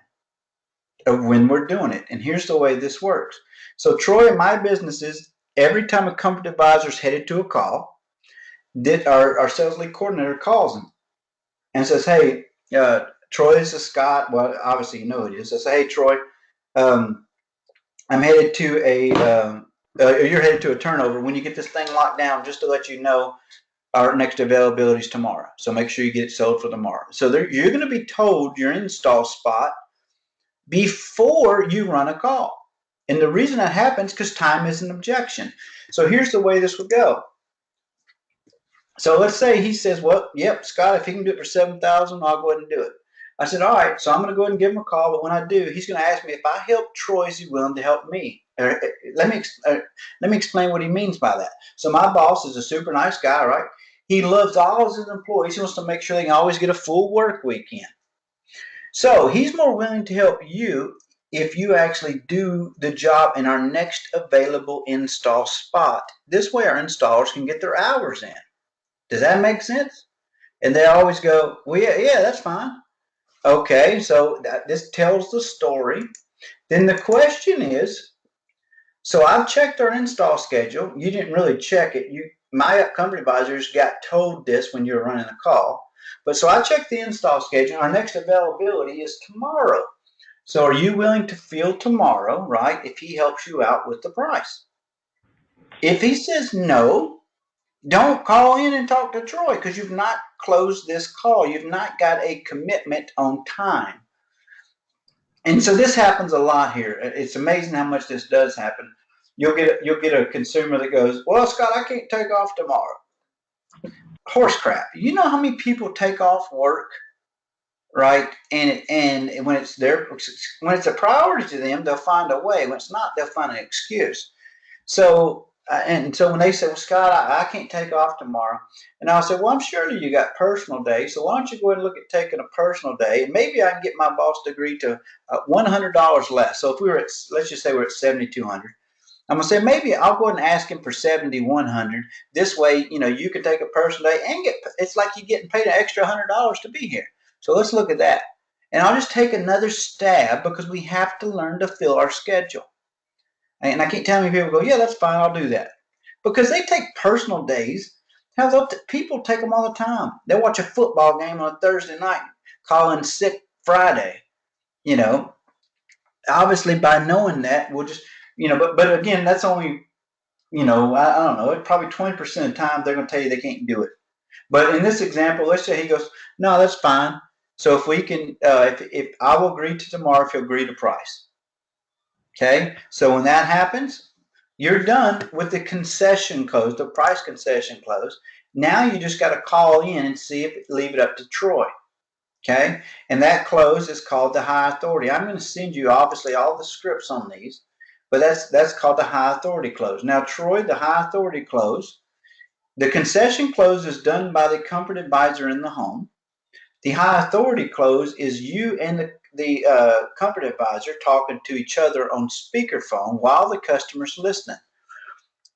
of when we're doing it. And here's the way this works. So Troy, in my businesses, every time a company advisor is headed to a call, our sales lead coordinator calls him and says, hey, Troy, this is Scott. Well, obviously you know who it is. I say, hey, Troy, I'm headed to you're headed to a turnover. When you get this thing locked down, just to let you know, our next availability is tomorrow. So make sure you get it sold for tomorrow. So you're going to be told your install spot before you run a call. And the reason that happens because time is an objection. So here's the way this would go. So let's say he says, well, yep, Scott, if he can do it for $7,000, I'll go ahead and do it. I said, all right, so I'm going to go ahead and give him a call. But when I do, he's going to ask me if I help Troy, is he willing to help me? Let me explain what he means by that. So my boss is a super nice guy, right? He loves all of his employees. He wants to make sure they can always get a full work weekend. So he's more willing to help you if you actually do the job in our next available install spot. This way our installers can get their hours in. Does that make sense? And they always go, well, yeah, that's fine. Okay, so this tells the story. Then the question is, so I've checked our install schedule. You didn't really check it. My company advisors got told this when you were running a call. But so I checked the install schedule. Our next availability is tomorrow. So are you willing to field tomorrow, right, if he helps you out with the price? If he says no, don't call in and talk to Troy because you've not closed this call. You've not got a commitment on time. And so this happens a lot here. It's amazing how much this does happen. You'll get a consumer that goes, well, Scott, I can't take off tomorrow. Horse crap. You know how many people take off work, right? And when it's a priority to them, they'll find a way. When it's not, they'll find an excuse. So when they say, well, Scott, I can't take off tomorrow. And I'll say, well, I'm sure you got personal days. So why don't you go ahead and look at taking a personal day? And maybe I can get my boss to agree to $100 less. So if let's just say we're at $7,200. I'm going to say, maybe I'll go ahead and ask him for $7,100. This way, you can take a personal day and it's like you're getting paid an extra $100 to be here. So let's look at that. And I'll just take another stab because we have to learn to fill our schedule. And I can't tell me people go, yeah, that's fine, I'll do that. Because they take personal days. Hell, people take them all the time. They'll watch a football game on a Thursday night, call in sick Friday. Obviously by knowing that, we'll just, but again, that's only, I don't know, probably 20% of the time they're going to tell you they can't do it. But in this example, let's say he goes, no, that's fine. So if we can, if I will agree to tomorrow, if he'll agree to price. Okay, so when that happens, You're done with the concession close, the price concession close. Now you just got to call in and see if leave it up to Troy. Okay, and that close is called the high authority. I'm going to send you obviously all the scripts on these, but that's called the high authority close. Now, Troy, the high authority close, the concession close is done by the comfort advisor in the home. The high authority close is you and the comfort advisor talking to each other on speakerphone while the customer's listening.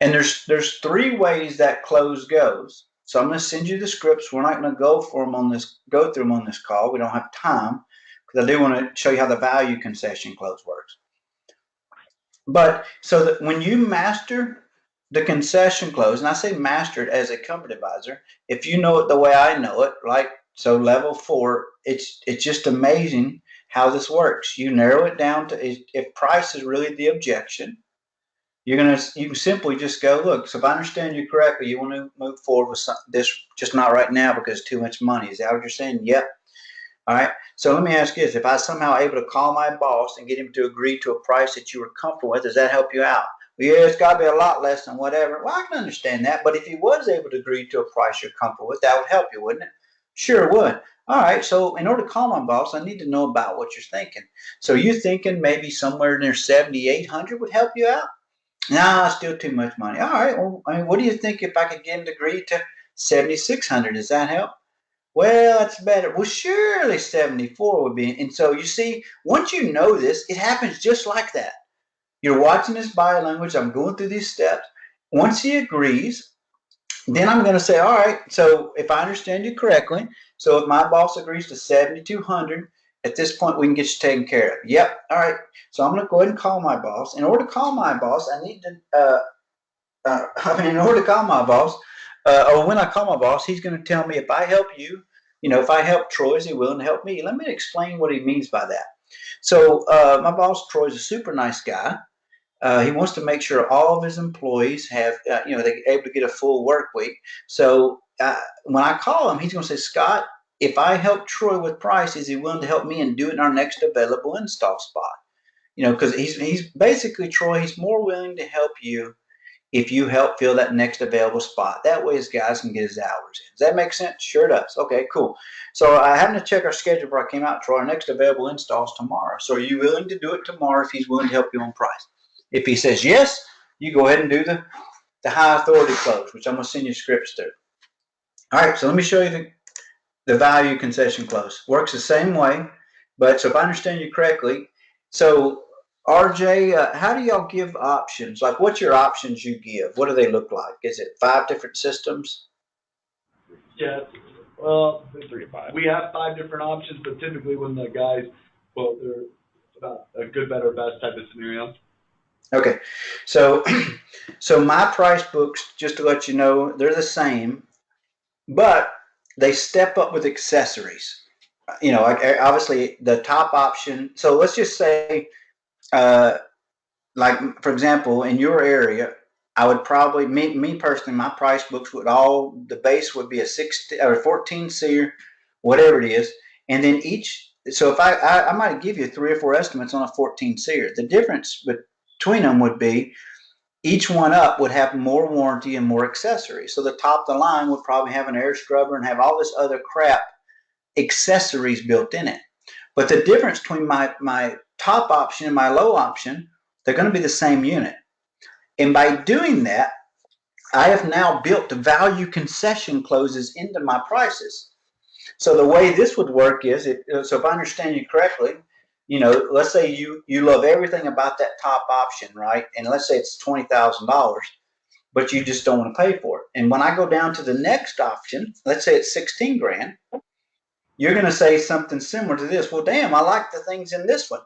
And there's three ways that close goes. So I'm going to send you the scripts. We're not going to go through them on this call. We don't have time because I do want to show you how the value concession close works. But so that when you master the concession close, and I say master it as a comfort advisor, if you know it the way I know it, like so level 4, it's just amazing how this works. You narrow it down to if price is really the objection. You can simply just go, look, so if I understand you correctly, you want to move forward with this, just not right now because it's too much money. Is that what you're saying? Yep. All right. So let me ask you this. If I somehow able to call my boss and get him to agree to a price that you were comfortable with, does that help you out? Well, yeah, it's got to be a lot less than whatever. Well, I can understand that. But if he was able to agree to a price you're comfortable with, that would help you, wouldn't it? Sure it would. All right. So in order to call my boss, I need to know about what you're thinking. So you're thinking maybe somewhere near 7,800 would help you out? No, still too much money. All right. Well, I mean, what do you think if I could get him to agree to 7,600? Does that help? Well, that's better. Well, surely 74 would be. And so you see, once you know this, it happens just like that. You're watching this body language. I'm going through these steps. Once he agrees, then I'm going to say, all right, so if I understand you correctly, so if my boss agrees to 7,200, at this point we can get you taken care of. Yep. All right. So I'm going to go ahead and call my boss. In order to call my boss, I need to, in order to call my boss, or when I call my boss, he's going to tell me if I help you, if I help Troy, is he willing to help me? Let me explain what he means by that. So my boss, Troy, is a super nice guy. He wants to make sure all of his employees have, they're able to get a full work week. So when I call him, he's going to say, Scott, if I help Troy with price, is he willing to help me and do it in our next available install spot? Because he's basically, Troy, he's more willing to help you if you help fill that next available spot. That way his guys can get his hours in. Does that make sense? Sure does. Okay, cool. So I happened to check our schedule before I came out, Troy. Our next available install is tomorrow. So are you willing to do it tomorrow if he's willing to help you on price? If he says yes, you go ahead and do the high authority close, which I'm going to send you scripts to. All right, so let me show you the value concession close. Works the same way, but so if I understand you correctly, so RJ, how do y'all give options? Like, what's your options you give? What do they look like? Is it 5 different systems?
Yeah. Well,
3 to 5.
we have 5 different options, but typically when the guys, well, they're about a good, better, best type of scenario.
Okay, so so my price books, just to let you know, they're the same, but they step up with accessories. Like obviously the top option. So let's just say, like for example, in your area, I would probably me personally, my price books would the base would be a 16 or 14 seer, whatever it is, and then each. So if I might give you 3 or 4 estimates on a 14 seer. The difference between them would be each one up would have more warranty and more accessories. So the top of the line would probably have an air scrubber and have all this other crap accessories built in it. But the difference between my top option and my low option, they're going to be the same unit. And by doing that, I have now built the value concession closes into my prices. So the way this would work is, so if I understand you correctly, let's say you love everything about that top option, right? And let's say it's $20,000, but you just don't want to pay for it. And when I go down to the next option, let's say it's 16 grand, you're going to say something similar to this. Well, damn, I like the things in this one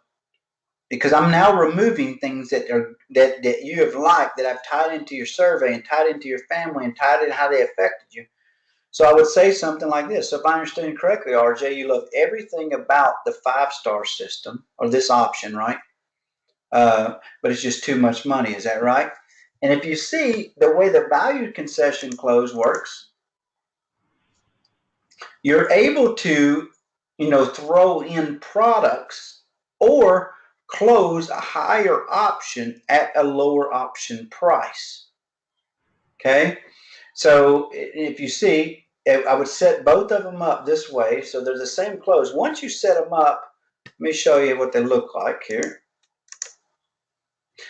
because I'm now removing things that you have liked, that I've tied into your survey and tied into your family and tied into how they affected you. So I would say something like this. So if I understand correctly, RJ, you love everything about the 5-star system or this option, right? But it's just too much money. Is that right? And if you see the way the value concession close works, you're able to, throw in products or close a higher option at a lower option price. Okay, so if you see, I would set both of them up this way so they're the same close. Once you set them up, let me show you what they look like here.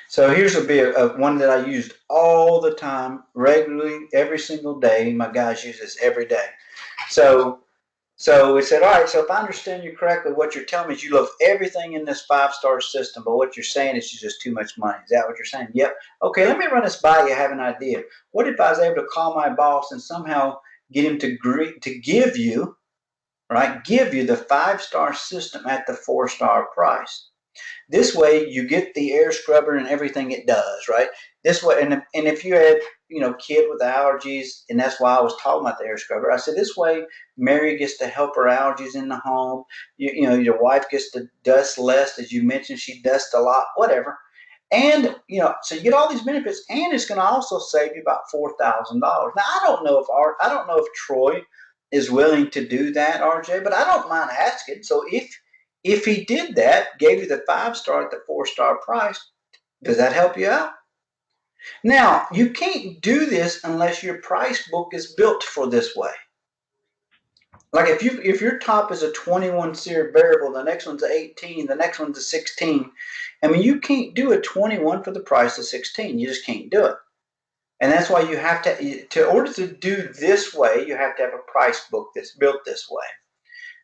So here's a one that I used all the time, regularly, every single day. My guys use this every day. So it said, all right, so if I understand you correctly, what you're telling me is you love everything in this 5-star system, but what you're saying is just too much money. Is that what you're saying? Yep. Okay, let me run this by you, have an idea. What if I was able to call my boss and somehow get him to give you, right, give you the 5-star system at the 4-star price? This way you get the air scrubber and everything it does, right? This way, and if you had, kid with allergies, and that's why I was talking about the air scrubber. I said this way Mary gets to help her allergies in the home. Your wife gets to dust less, as you mentioned, she dusts a lot, whatever. And so you get all these benefits, and it's going to also save you about $4,000. Now I don't know if Troy is willing to do that, RJ, but I don't mind asking. So if he did that, gave you the 5-star at the 4-star price, does that help you out? Now, you can't do this unless your price book is built for this way. Like if your top is a 21 SEER variable, the next one's a 18, the next one's a 16. I mean, you can't do a 21 for the price of 16. You just can't do it. And that's why you have to, in order to do this way, you have to have a price book that's built this way.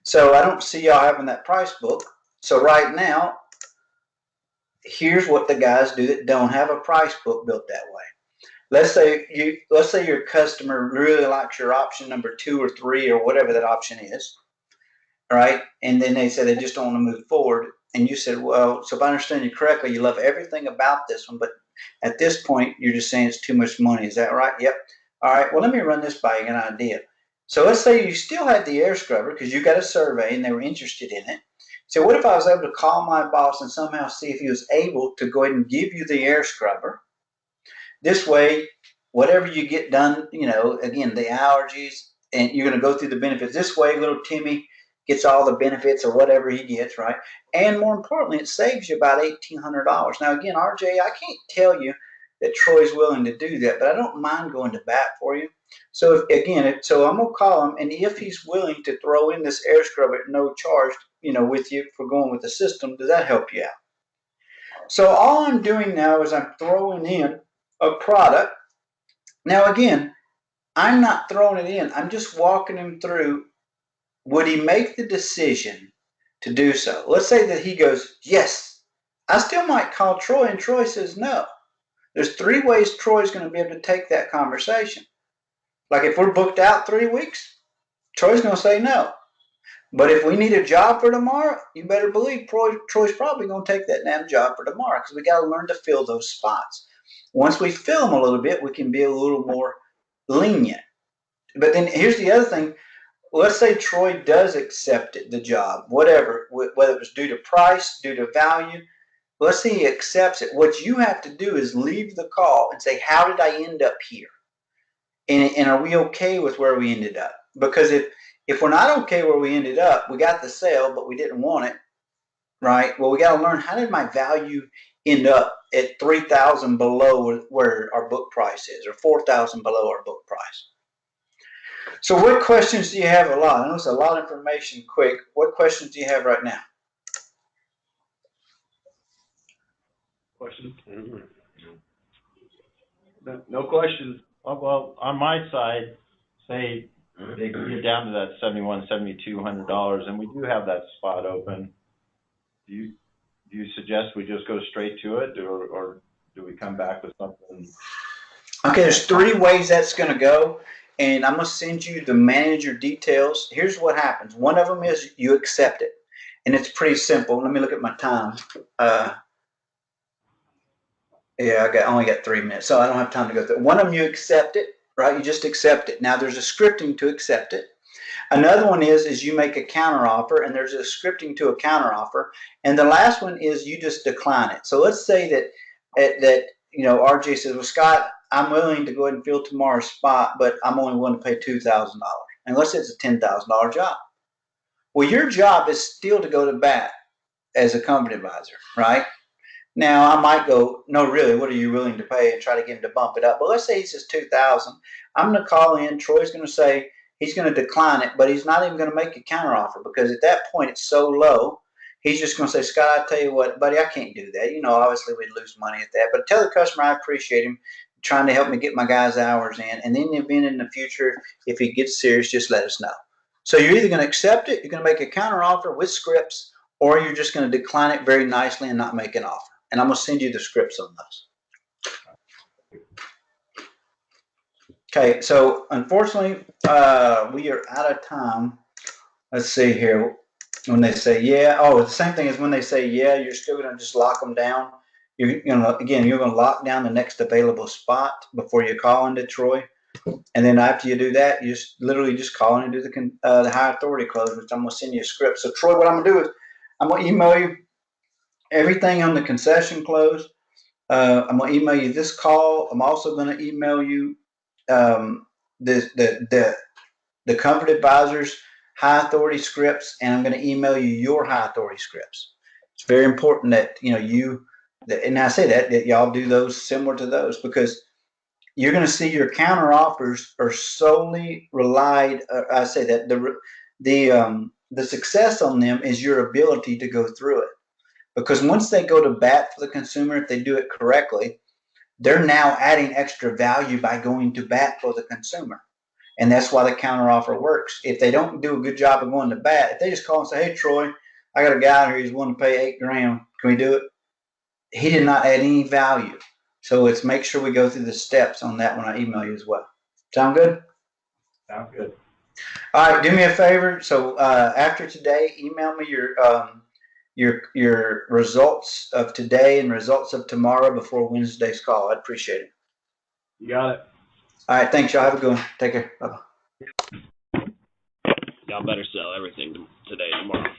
So I don't see y'all having that price book. So right now, here's what the guys do that don't have a price book built that way. Let's say your customer really likes your option number 2 or 3 or whatever that option is, right? And then they say they just don't want to move forward. And you said, well, so if I understand you correctly, you love everything about this one, but at this point, you're just saying it's too much money. Is that right? Yep. All right. Well, let me run this by you, get an idea. So let's say you still had the air scrubber because you got a survey and they were interested in it. So what if I was able to call my boss and somehow see if he was able to go ahead and give you the air scrubber? This way, whatever you get done, again, the allergies, and you're going to go through the benefits. This way, little Timmy gets all the benefits or whatever he gets, right? And more importantly, it saves you about $1,800. Now, again, RJ, I can't tell you that Troy's willing to do that, but I don't mind going to bat for you. So so I'm going to call him, and if he's willing to throw in this air scrubber at no charge, with you for going with the system, does that help you out? So all I'm doing now is I'm throwing in a product. Now, again, I'm not throwing it in. I'm just walking him through. Would he make the decision to do so? Let's say that he goes, yes. I still might call Troy, and Troy says no. There's 3 ways Troy's going to be able to take that conversation. Like if we're booked out 3 weeks, Troy's going to say no. But if we need a job for tomorrow, you better believe Troy's probably going to take that damn job for tomorrow because we got to learn to fill those spots. Once we fill them a little bit, we can be a little more lenient. But then here's the other thing. Let's say Troy does accept the job, whatever, whether it was due to price, due to value. Let's say he accepts it. What you have to do is leave the call and say, how did I end up here? And are we okay with where we ended up? Because if we're not okay where we ended up, we got the sale, but we didn't want it, right? Well, we got to learn, how did my value end up at $3,000 below where our book price is, or $4,000 below our book price? So what questions do you have? I know it's a lot of information quick. What questions do you have right now?
Questions? No questions.
Well, on my side, say they get down to that $7,200, and we do have that spot open. Do you suggest we just go straight to it, or do we come back with something?
Okay, there's 3 ways that's going to go, and I'm going to send you the manager details. Here's what happens. One of them is you accept it, and it's pretty simple. Let me look at my time. Yeah, I only got 3 minutes, so I don't have time to go through. One of them, you accept it, right? You just accept it. Now, there's a scripting to accept it. Another one is you make a counteroffer, and there's a scripting to a counteroffer. And the last one is you just decline it. So let's say that RJ says, well, Scott, I'm willing to go ahead and fill tomorrow's spot, but I'm only willing to pay $2,000. And let's say it's a $10,000 job. Well, your job is still to go to bat as a company advisor, right? Now I might go, no, really, what are you willing to pay, and try to get him to bump it up. But let's say he says 2,000. I'm going to call in. Troy's going to say he's going to decline it, but he's not even going to make a counteroffer, because at that point it's so low. He's just going to say, Scott, I tell you what, buddy, I can't do that. You know, obviously we'd lose money at that. But tell the customer I appreciate him trying to help me get my guys' hours in. And then in the future, if he gets serious, just let us know. So you're either going to accept it, you're going to make a counteroffer with scripts, or you're just going to decline it very nicely and not make an offer. And I'm going to send you the scripts on those. Okay, so unfortunately, we are out of time. Let's see here. When they say yeah, oh, the same thing as when they say yeah, you're still going to just lock them down. You're going to lock down the next available spot before you call into Troy. And then after you do that, you just literally just call in and do the high authority close, which I'm going to send you a script. So Troy, what I'm going to do is I'm going to email you everything on the concession close. I'm going to email you this call. I'm also going to email you the comfort advisors high authority scripts, and I'm going to email you your high authority scripts. It's very important that and I say that y'all do those similar to those, because you're going to see your counter offers are solely relied. I say that the success on them is your ability to go through it, because once they go to bat for the consumer, if they do it correctly, they're now adding extra value by going to bat for the consumer. And that's why the counteroffer works. If they don't do a good job of going to bat, if they just call and say, hey, Troy, I got a guy here, he's willing to pay $8,000. Can we do it? He did not add any value. So let's make sure we go through the steps on that when I email you as well. Sound good?
Sounds good.
All right, do me a favor. So after today, email me your results of today and results of tomorrow before Wednesday's call. I'd appreciate it.
You got it.
All right, thanks, y'all. Have a good one. Take care. Bye-bye.
Y'all better sell everything today, tomorrow.